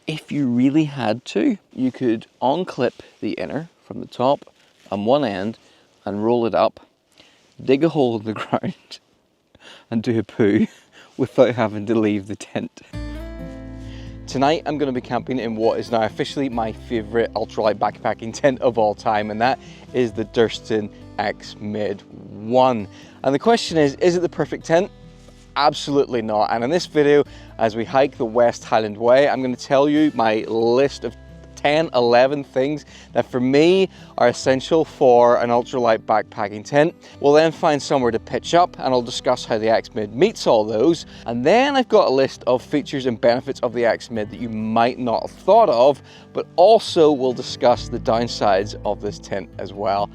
If you really had to, you could unclip the inner from the top on one end and roll it up, dig a hole in the ground and do a poo without having to leave the tent. Tonight I'm going to be camping in what is now officially my favourite ultralight backpacking tent of all time, and that is the Durston X-Mid 1. And the question is it the perfect tent? Absolutely not. And in this video, as we hike the West Highland Way, I'm going to tell you my list of 10, 11 things that for me are essential for an ultralight backpacking tent. We'll then find somewhere to pitch up and I'll discuss how the X-Mid meets all those. And then I've got a list of features and benefits of the X-Mid that you might not have thought of, but also we'll discuss the downsides of this tent as well.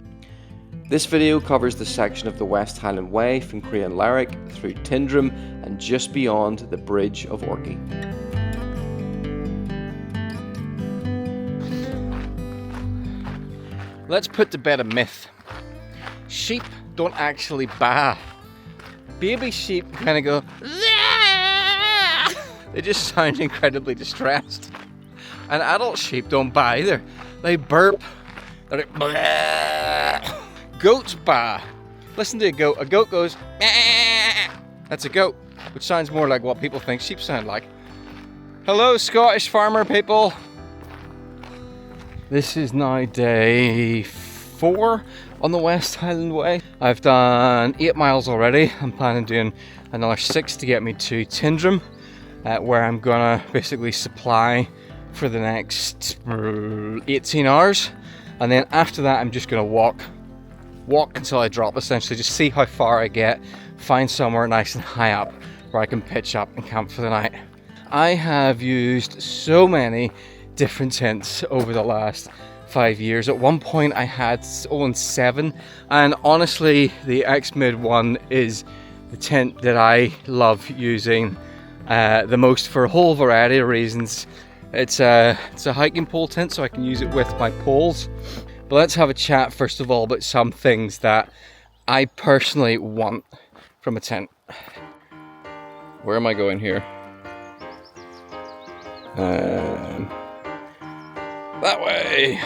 This video covers the section of the West Highland Way from Crean Larrick through Tindrum and just beyond the Bridge of Orkney. Let's put to bed a myth. Sheep don't actually baa. Baby sheep kind of go, Zah! They just sound incredibly distressed. And adult sheep don't baa either. They burp. They're like, bleh. Goats baa. Listen to a goat. A goat goes, Meh. That's a goat, which sounds more like what people think sheep sound like. Hello, Scottish farmer people. This is now day 4 on the West Highland Way. I've done 8 miles already. I'm planning on doing another 6 to get me to Tindrum, where I'm gonna basically supply for the next 18 hours. And then after that, I'm just gonna walk until I drop, essentially, just see how far I get, find somewhere nice and high up where I can pitch up and camp for the night. I have used so many different tents over the last 5 years. At one point I had owned 7, and honestly the X-Mid 1 is the tent that I love using the most for a whole variety of reasons. It's a hiking pole tent, so I can use it with my poles. But let's have a chat first of all about some things that I personally want from a tent. Where am I going here? That way.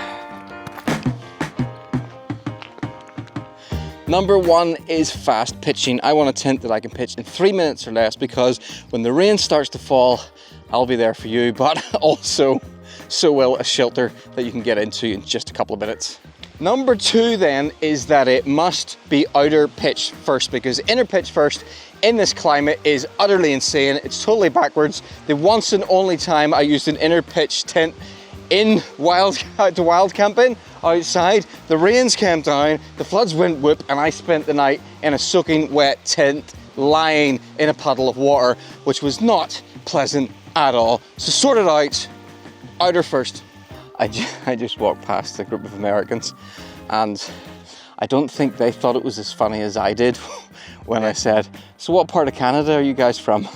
Number 1 is fast pitching. I want a tent that I can pitch in 3 minutes or less, because when the rain starts to fall, I'll be there for you, but also so will a shelter that you can get into in just a couple of minutes. Number 2 then is that it must be outer pitch first, because inner pitch first in this climate is utterly insane. It's totally backwards. The once and only time I used an inner pitch tent in wild camping outside, the rains came down, the floods went whoop, and I spent the night in a soaking wet tent lying in a puddle of water, which was not pleasant at all. So sort it out, outer first. I just walked past a group of Americans, and I don't think they thought it was as funny as I did when I said, so what part of Canada are you guys from?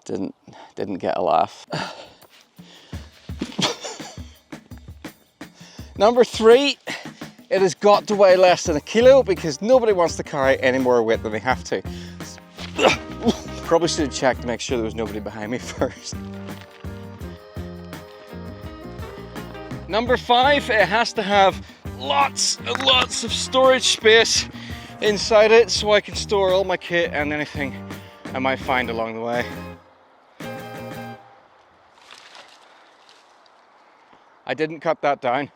Didn't get a laugh. Number 3, it has got to weigh less than 1 kilo, because nobody wants to carry any more weight than they have to. Probably should have checked to make sure there was nobody behind me first. Number 5, it has to have lots and lots of storage space inside it, so I can store all my kit and anything I might find along the way. I didn't cut that down.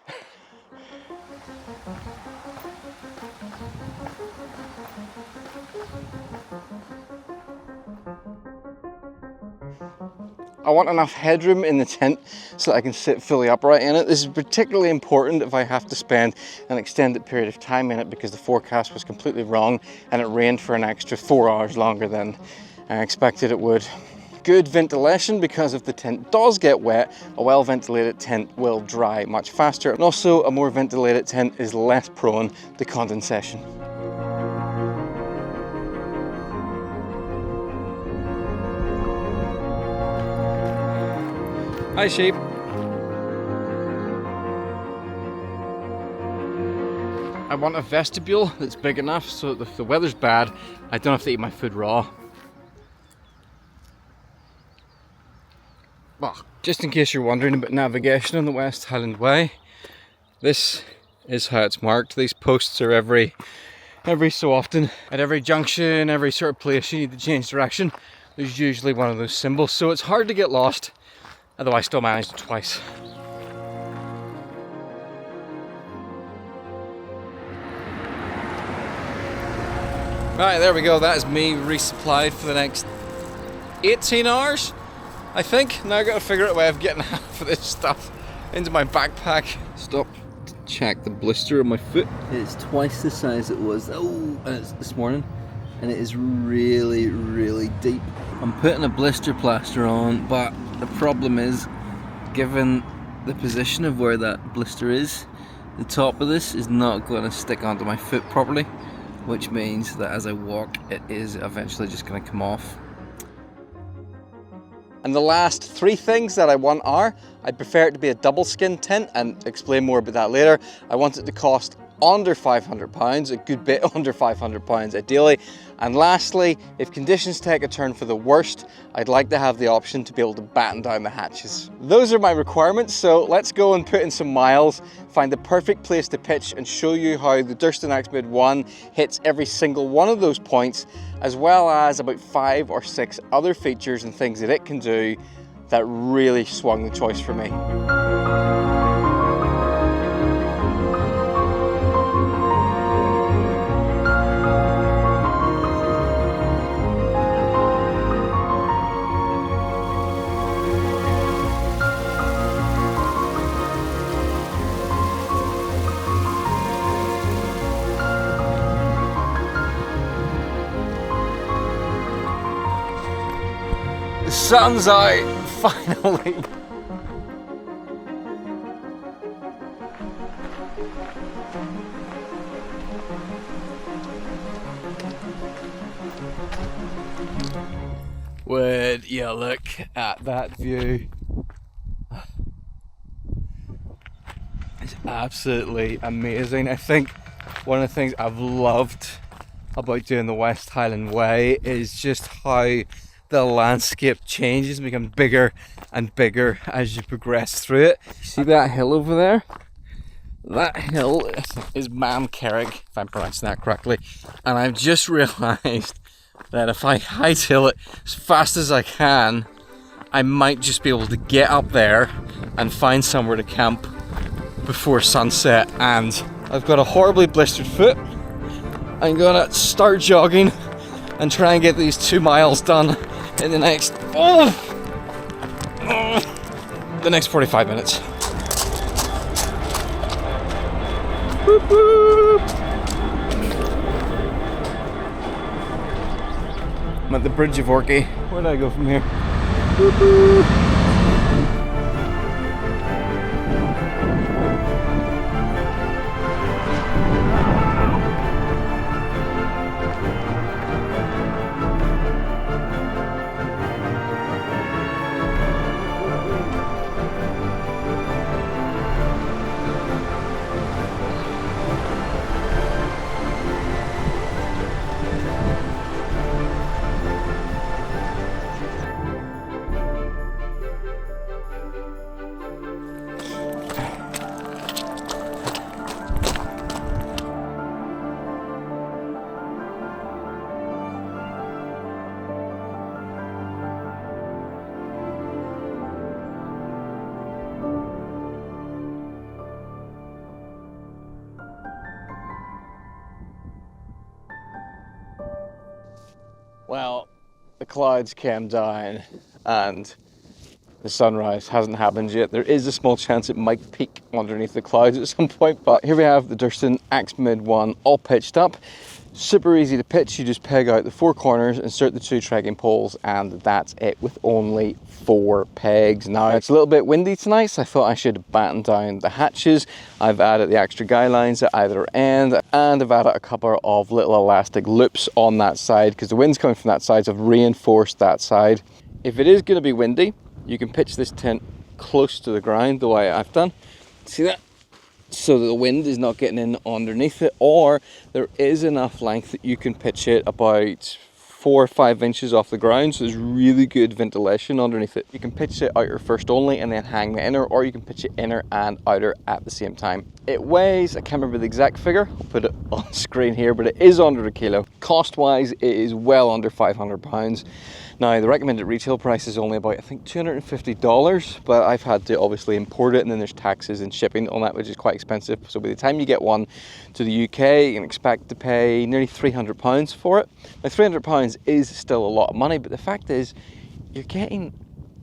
I want enough headroom in the tent so that I can sit fully upright in it. This is particularly important if I have to spend an extended period of time in it, because the forecast was completely wrong and it rained for an extra 4 hours longer than I expected it would. Good ventilation, because if the tent does get wet, a well ventilated tent will dry much faster, and also a more ventilated tent is less prone to condensation. Hi sheep. I want a vestibule that's big enough so that if the weather's bad, I don't have to eat my food raw. Well, just in case you're wondering about navigation on the West Highland Way, this is how it's marked. These posts are every so often. At every junction, every sort of place you need to change direction, there's usually one of those symbols, so it's hard to get lost, although I still managed it twice. Right, there we go. That is me resupplied for the next 18 hours, I think. Now I've got to figure out a way of getting half of this stuff into my backpack. Stop to check the blister on my foot. It's twice the size it was this morning, and it is really, really deep. I'm putting a blister plaster on, but the problem is, given the position of where that blister is, the top of this is not going to stick onto my foot properly, which means that as I walk, it is eventually just going to come off. And the last three things that I want are, I prefer it to be a double skin tint, and explain more about that later. I want it to cost under £500, a good bit under £500 ideally. And lastly, if conditions take a turn for the worst, I'd like to have the option to be able to batten down the hatches. Those are my requirements, so let's go and put in some miles, find the perfect place to pitch and show you how the Durston X-Mid 1 hits every single one of those points, as well as about 5 or 6 other features and things that it can do that really swung the choice for me. The sun's out, finally. Would you look at that view? It's absolutely amazing. I think one of the things I've loved about doing the West Highland Way is just how the landscape changes and becomes bigger and bigger as you progress through it. See that hill over there? That hill is Mam Carrick, if I'm pronouncing that correctly. And I've just realised that if I hightail it as fast as I can, I might just be able to get up there and find somewhere to camp before sunset. And I've got a horribly blistered foot. I'm gonna start jogging and try and get these 2 miles done in the next 45 minutes. Boop, boop. I'm at the Bridge of Orkney. Where do I go from here? Boop, boop. Well, the clouds came down and the sunrise hasn't happened yet. There is a small chance it might peek underneath the clouds at some point, but here we have the Durston X-Mid 1 all pitched up. Super easy to pitch. You just peg out the 4 corners, insert the 2 trekking poles, and that's it with only 4 pegs. Now it's a little bit windy tonight, so I thought I should batten down the hatches. I've added the extra guy lines at either end, and I've added a couple of little elastic loops on that side because the wind's coming from that side, so I've reinforced that side. If it is going to be windy, you can pitch this tent close to the ground the way I've done. See that? So that the wind is not getting in underneath it, or there is enough length that you can pitch it about 4 or 5 inches off the ground, so there's really good ventilation underneath it. You can pitch it outer first only and then hang the inner, or you can pitch it inner and outer at the same time. It weighs, I can't remember the exact figure, I'll put it on screen here, but it is under a kilo. Cost wise, it is well under £500. Now the recommended retail price is only about, I think, $250, but I've had to obviously import it, and then there's taxes and shipping on that, which is quite expensive. So by the time you get one to the UK, you can expect to pay nearly £300 for it. Now £300 is still a lot of money, but the fact is you're getting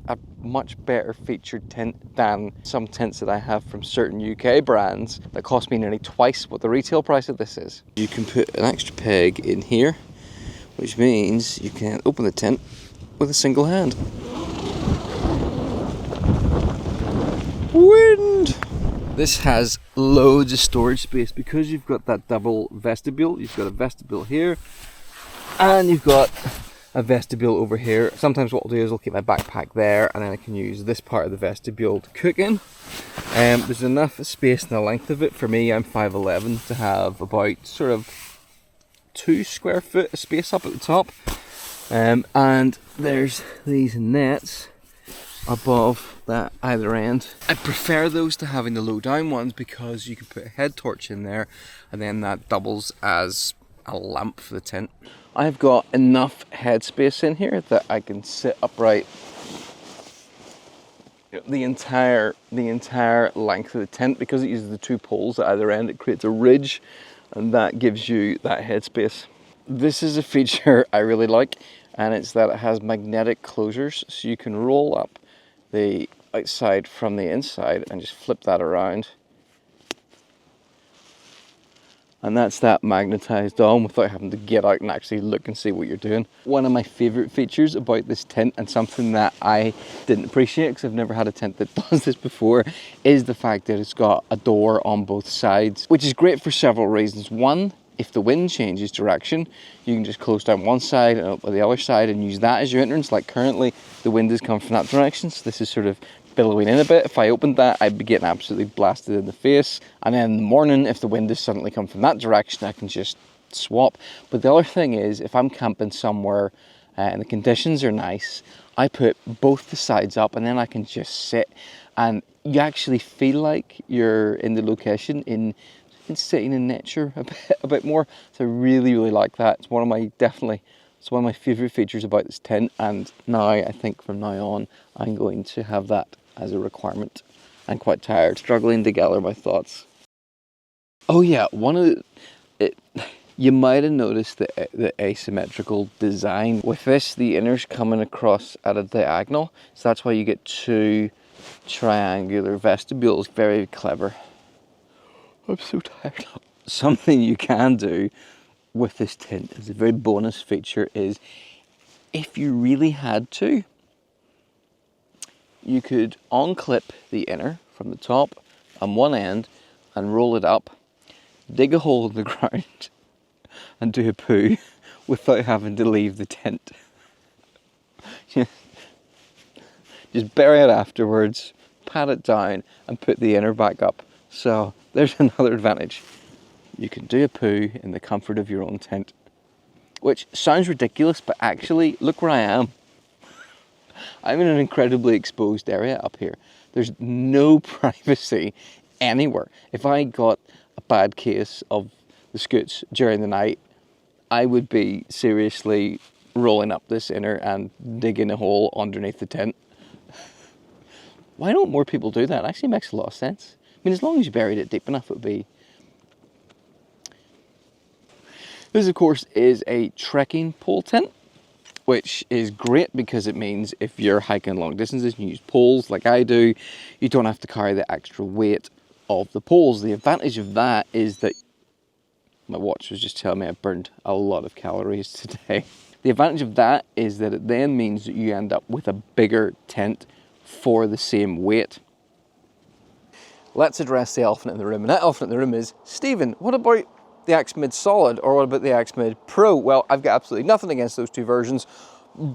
a much better featured tent than some tents that I have from certain UK brands that cost me nearly twice what the retail price of this is. You can put an extra peg in here, which means you can open the tent with a single hand. Wind! This has loads of storage space because you've got that double vestibule. You've got a vestibule here and you've got a vestibule over here. Sometimes what I'll do is I'll keep my backpack there, and then I can use this part of the vestibule to cook in. There's enough space in the length of it. For me, I'm 5'11", to have about sort of 2 square foot of space up at the top. And there's these nets above that either end. I prefer those to having the low down ones because you can put a head torch in there, and then that doubles as a lamp for the tent. I've got enough headspace in here that I can sit upright the entire length of the tent. Because it uses the 2 poles at either end, it creates a ridge, and that gives you that headspace. This is a feature I really like, and it's that it has magnetic closures, so you can roll up the outside from the inside and just flip that around, and that's that magnetized on without having to get out and actually look and see what you're doing. One of my favorite features about this tent, and something that I didn't appreciate because I've never had a tent that does this before, is the fact that it's got a door on both sides, which is great for several reasons. One, if the wind changes direction, you can just close down one side and open the other side and use that as your entrance. Like currently, the wind is coming from that direction, so this is sort of billowing in a bit. If I opened that, I'd be getting absolutely blasted in the face. And then in the morning, if the wind is suddenly coming from that direction, I can just swap. But the other thing is, if I'm camping somewhere and the conditions are nice, I put both the sides up, and then I can just sit, and you actually feel like you're in the location in sitting in nature a bit more. So I really like that. It's one of my favorite features about this tent, and now I think from now on I'm going to have that as a requirement. I'm quite tired, struggling to gather my thoughts. Oh yeah, you might have noticed the asymmetrical design. With this, the inner's coming across at a diagonal, so that's why you get 2 triangular vestibules. Very clever. I'm so tired. Something you can do with this tent as a very bonus feature is, if you really had to, you could unclip the inner from the top on one end and roll it up, dig a hole in the ground and do a poo without having to leave the tent. Just bury it afterwards, pat it down and put the inner back up. So there's another advantage. You can do a poo in the comfort of your own tent. Which sounds ridiculous, but actually, look where I am. I'm in an incredibly exposed area up here. There's no privacy anywhere. If I got a bad case of the scoots during the night, I would be seriously rolling up this inner and digging a hole underneath the tent. Why don't more people do that? It actually makes a lot of sense. I mean, as long as you buried it deep enough, it would be. This, of course, is a trekking pole tent, which is great because it means if you're hiking long distances and you use poles like I do, you don't have to carry the extra weight of the poles. The advantage of that is that my watch was just telling me I burned a lot of calories today. The advantage of that is that it then means that you end up with a bigger tent for the same weight. Let's address the elephant in the room, and that elephant in the room is, Stephen, what about the X-Mid Solid, or what about the X-Mid Pro? Well, I've got absolutely nothing against those 2 versions.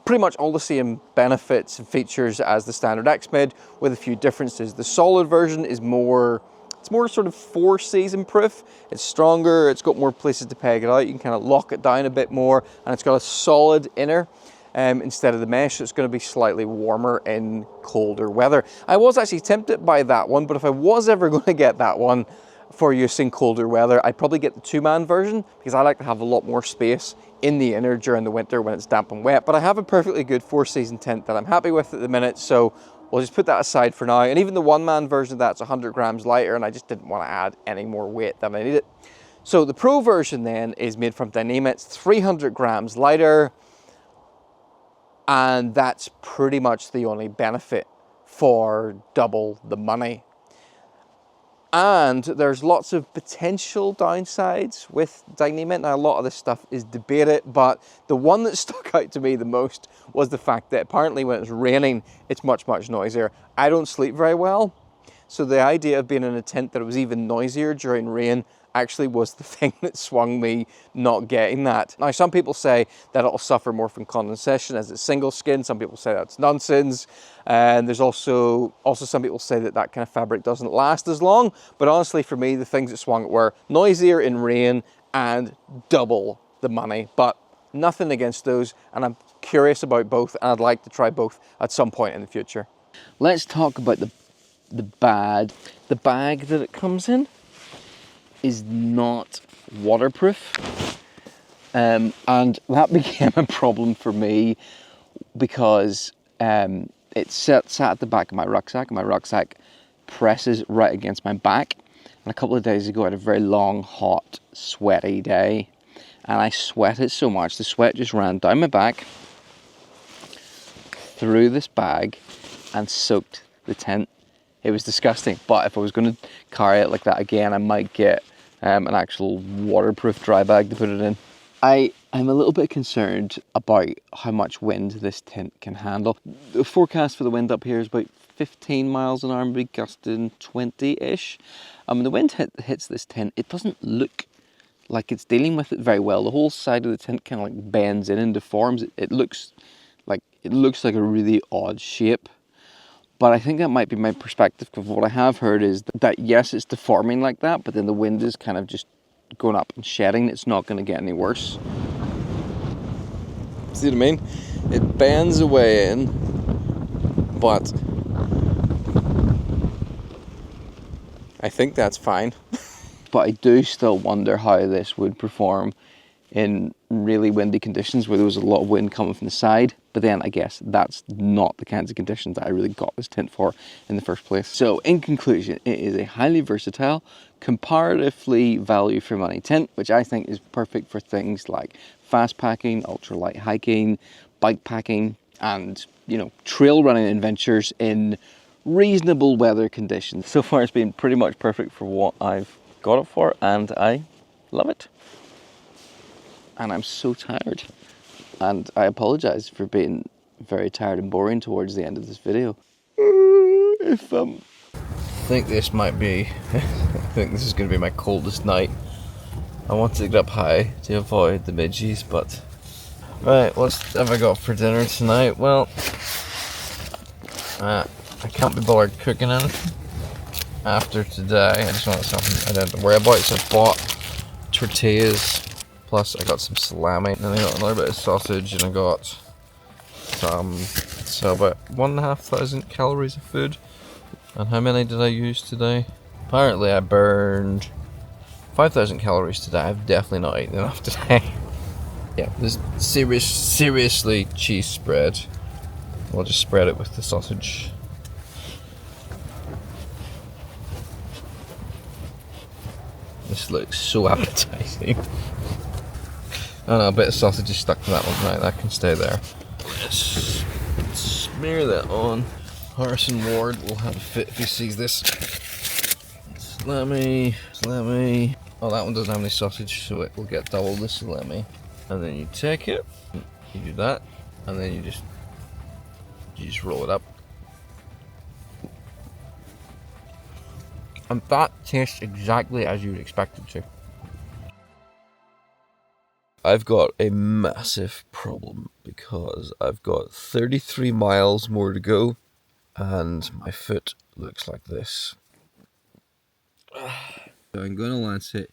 Pretty much all the same benefits and features as the standard X-Mid, with a few differences. The Solid version is more It's more sort of 4-season proof. It's stronger, it's got more places to peg it out. You can kind of lock it down a bit more, and it's got a solid inner instead of the mesh. So it's going to be slightly warmer in colder weather. I was actually tempted by that one, but if I was ever going to get that one for use in colder weather, I'd probably get the 2-man version, because I like to have a lot more space in the inner during the winter when it's damp and wet. But I have a perfectly good 4-season tent that I'm happy with at the minute, so we'll just put that aside for now. And even the 1-man version of that's 100 grams lighter, and I just didn't want to add any more weight than I needed. So the Pro version then is made from Dyneema. It's 300 grams lighter, and that's pretty much the only benefit for double the money. And there's lots of potential downsides with Dyneema. Now, a lot of this stuff is debated, but the one that stuck out to me the most was the fact that apparently when it's raining, it's much, much noisier. I don't sleep very well, so the idea of being in a tent that was even noisier during rain actually was the thing that swung me not getting that. Now, some people say that it'll suffer more from condensation as it's single skin. Some people say that's nonsense. And there's also some people say that that kind of fabric doesn't last as long. But honestly, for me, the things that swung it were noisier in rain and double the money. But nothing against those. And I'm curious about both, and I'd like to try both at some point in the future. Let's talk about the bag that it comes in is not waterproof, and that became a problem for me because it sat at the back of my rucksack, and my rucksack presses right against my back. And a couple of days ago I had a very long, hot, sweaty day, and I sweated so much, the sweat just ran down my back, through this bag, and soaked the tent. It was disgusting, but if I was going to carry it like that again, I might get an actual waterproof dry bag to put it in. I'm a little bit concerned about how much wind this tent can handle. The forecast for the wind up here is about 15 miles an hour, maybe gusting 20-ish. When the wind hits this tent, it doesn't look like it's dealing with it very well. The whole side of the tent kind of like bends in and deforms. It looks like a really odd shape. But I think that might be my perspective, because what I have heard is that yes, it's deforming like that, but then the wind is kind of just going up and shedding. It's not going to get any worse. See what I mean? It bends away in, but I think that's fine. But I do still wonder how this would perform in really windy conditions where there was a lot of wind coming from the side. But then I guess that's not the kinds of conditions that I really got this tent for in the first place. So in conclusion, it is a highly versatile, comparatively value for money tent, which I think is perfect for things like fast packing, ultralight hiking, bike packing, and, you know, trail running adventures in reasonable weather conditions. So far it's been pretty much perfect for what I've got it for, and I love it. And I'm so tired, and I apologize for being very tired and boring towards the end of this video. I think this might be I think this is going to be my coldest night. I want to get up high to avoid the midges, but right, what have I got for dinner tonight? Well, I can't be bothered cooking anything after today. I just want something I don't have to worry about, so I bought tortillas. Plus I got some salami, and then I got another bit of sausage, and I got so about 1,500 calories of food. And how many did I use today? Apparently I burned 5,000 calories today. I've definitely not eaten enough today. Yeah, this seriously cheese spread. We'll just spread it with the sausage. This looks so appetizing. Oh no, a bit of sausage is stuck to that one. Right, that can stay there. Just smear that on. Harrison Ward will have a fit if he sees this. Salami. Oh, that one doesn't have any sausage, so it will get double the salami. And then you take it, you do that, and then you just roll it up. And that tastes exactly as you would expect it to. I've got a massive problem because I've got 33 miles more to go, and my foot looks like this. So I'm gonna lance it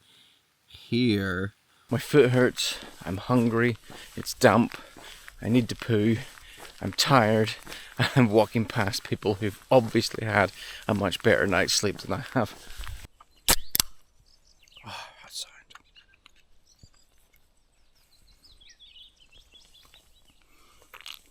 here. My foot hurts, I'm hungry, it's damp, I need to poo, I'm tired, and I'm walking past people who've obviously had a much better night's sleep than I have. Oh, that's